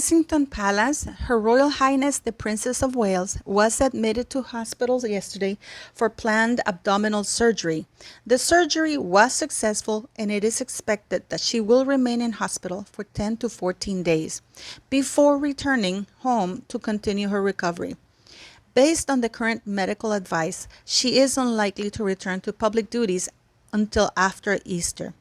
Kensington Palace, Her Royal Highness the Princess of Wales was admitted to hospitals yesterday for planned abdominal surgery. The surgery was successful and it is expected that she will remain in hospital for 10 to 14 days before returning home to continue her recovery. Based on the current medical advice, she is unlikely to return to public duties until after Easter.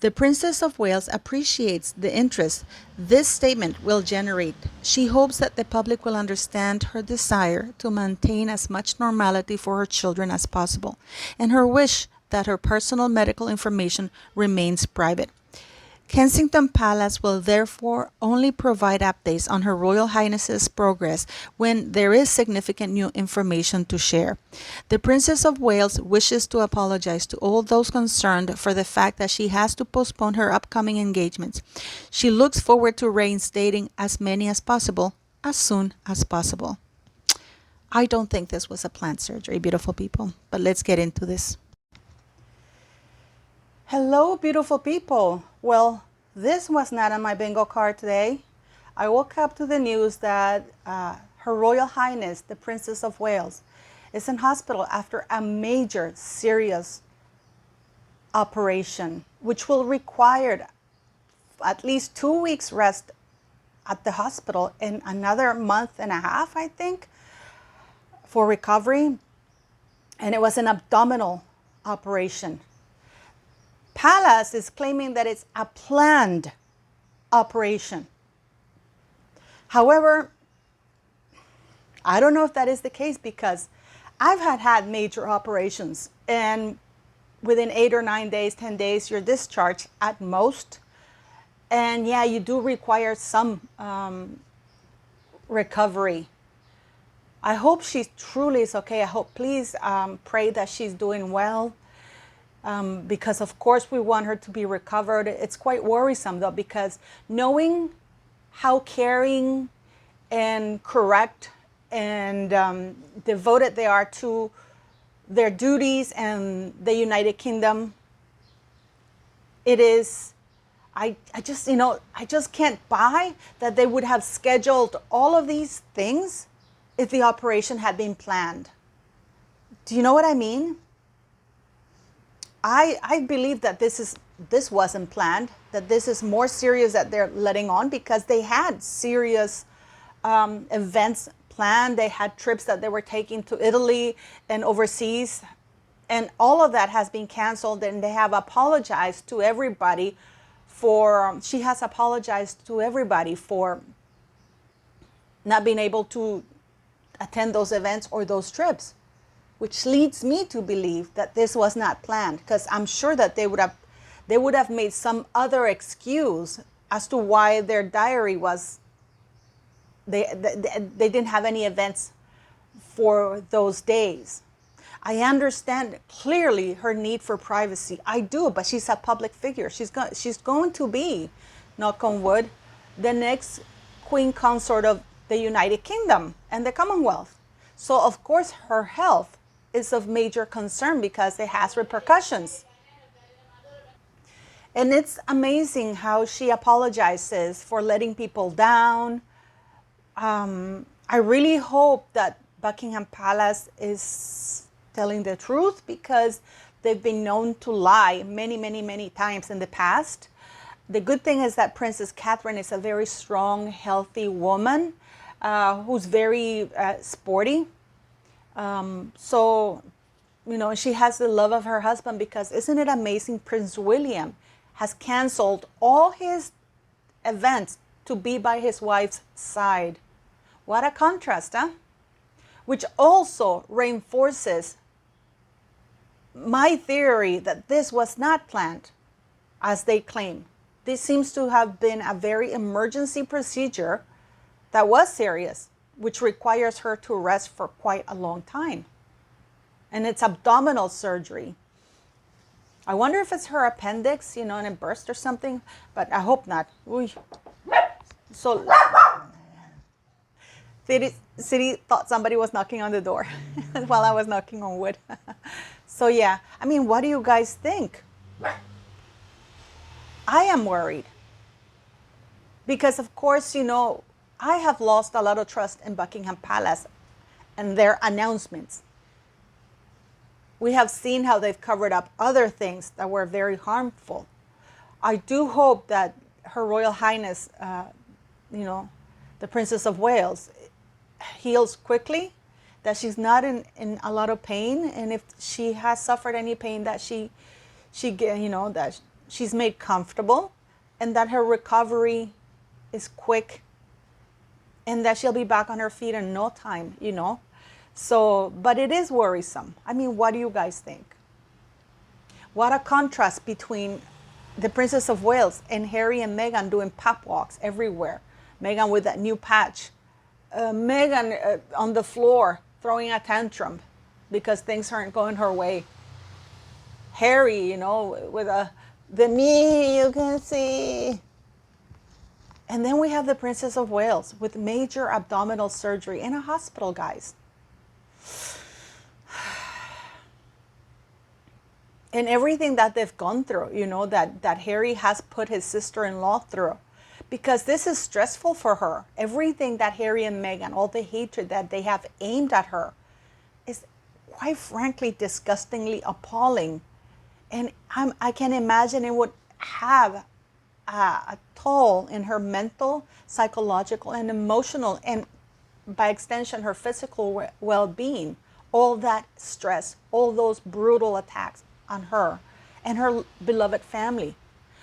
The Princess of Wales appreciates the interest this statement will generate. She hopes that the public will understand her desire to maintain as much normality for her children as possible, and her wish that her personal medical information remains private. Kensington Palace will therefore only provide updates on Her Royal Highness's progress when there is significant new information to share. The Princess of Wales wishes to apologize to all those concerned for the fact that she has to postpone her upcoming engagements. She looks forward to reinstating as many as possible as soon as possible. I don't think this was a planned surgery, beautiful people, but let's get into this. Hello, beautiful people. Well, this was not on my bingo card today. I woke up to the news that Her Royal Highness, the Princess of Wales, is in hospital after a major, serious operation, which will require at least 2 weeks rest at the hospital and another month and a half, I think, for recovery. And it was an abdominal operation. Palace is claiming that it's a planned operation. However, I don't know if that is the case because I've had major operations and within 8 or 9 days, 10 days, you're discharged at most. And yeah, you do require some recovery. I hope she truly is okay. I hope, please pray that she's doing well. Because of course we want her to be recovered. It's quite worrisome though, because knowing how caring and correct and devoted they are to their duties and the United Kingdom, it is, I just can't buy that they would have scheduled all of these things if the operation had been planned. Do you know what I mean? I believe that this wasn't planned, that this is more serious that they're letting on because they had serious events planned. They had trips that they were taking to Italy and overseas, and all of that has been canceled, and they have apologized to everybody she has apologized to everybody for not being able to attend those events or those trips, which leads me to believe that this was not planned, because I'm sure that they would have made some other excuse as to why their diary was, they didn't have any events for those days. I understand clearly her need for privacy. I do, but she's a public figure. She's going to be, knock on wood, the next Queen Consort of the United Kingdom and the Commonwealth. So of course her health is of major concern because it has repercussions. And it's amazing how she apologizes for letting people down. I really hope that Buckingham Palace is telling the truth, because they've been known to lie many, many, many times in the past. The good thing is that Princess Catherine is a very strong, healthy woman who's very sporty. So, she has the love of her husband, because isn't it amazing? Prince William has canceled all his events to be by his wife's side. What a contrast, huh? Which also reinforces my theory that this was not planned, as they claim. This seems to have been a very emergency procedure that was serious, which requires her to rest for quite a long time. And it's abdominal surgery. I wonder if it's her appendix, and it burst or something, but I hope not. Uy. So, City thought somebody was knocking on the door while I was knocking on wood. So yeah, what do you guys think? I am worried. Because of course, I have lost a lot of trust in Buckingham Palace and their announcements. We have seen how they've covered up other things that were very harmful. I do hope that Her Royal Highness, the Princess of Wales, heals quickly, that she's not in a lot of pain, and if she has suffered any pain, that that she's made comfortable, and that her recovery is quick, and that she'll be back on her feet in no time. So, but it is worrisome. I mean, what do you guys think? What a contrast between the Princess of Wales and Harry and Meghan doing pop walks everywhere. Meghan with that new patch. Meghan on the floor throwing a tantrum because things aren't going her way. Harry, with the me you can see. And then we have the Princess of Wales with major abdominal surgery in a hospital, guys. And everything that they've gone through, that Harry has put his sister-in-law through. Because this is stressful for her. Everything that Harry and Meghan, all the hatred that they have aimed at her, is quite frankly disgustingly appalling. And I can imagine it would have a toll in her mental, psychological, and emotional, and by extension, her physical well-being. All that stress, all those brutal attacks on her and her beloved family.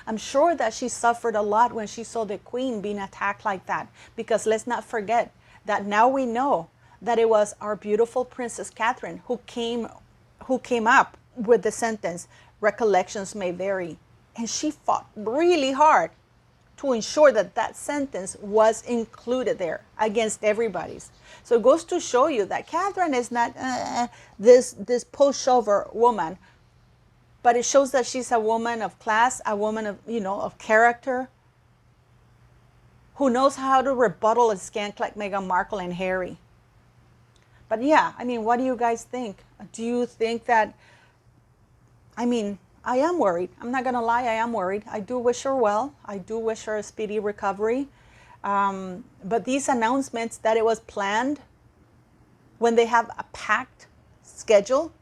I'm sure that she suffered a lot when she saw the Queen being attacked like that, because let's not forget that now we know that it was our beautiful Princess Catherine who came up with the sentence, recollections may vary. And she fought really hard to ensure that that sentence was included there against everybody's. So it goes to show you that Catherine is not this pushover woman, but it shows that she's a woman of class, a woman of character, who knows how to rebuttal a skank like Meghan Markle and Harry. But yeah, I mean, what do you guys think? Do you think that, I am worried. I'm not going to lie, I am worried. I do wish her well. I do wish her a speedy recovery. But these announcements that it was planned when they have a packed schedule,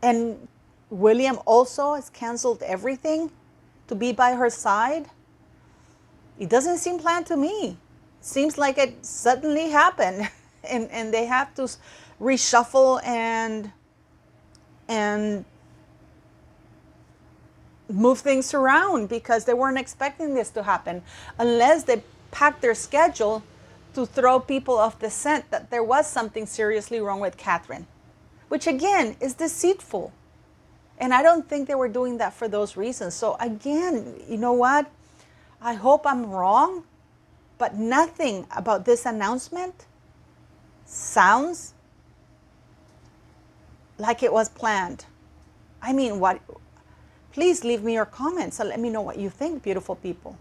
and William also has canceled everything to be by her side, it doesn't seem planned to me. It seems like it suddenly happened and they have to reshuffle and move things around because they weren't expecting this to happen, unless they packed their schedule to throw people off the scent that there was something seriously wrong with Catherine, which again is deceitful. And I don't think they were doing that for those reasons. So again, you know what? I hope I'm wrong, but nothing about this announcement sounds like it was planned. What? Please leave me your comments and let me know what you think, beautiful people.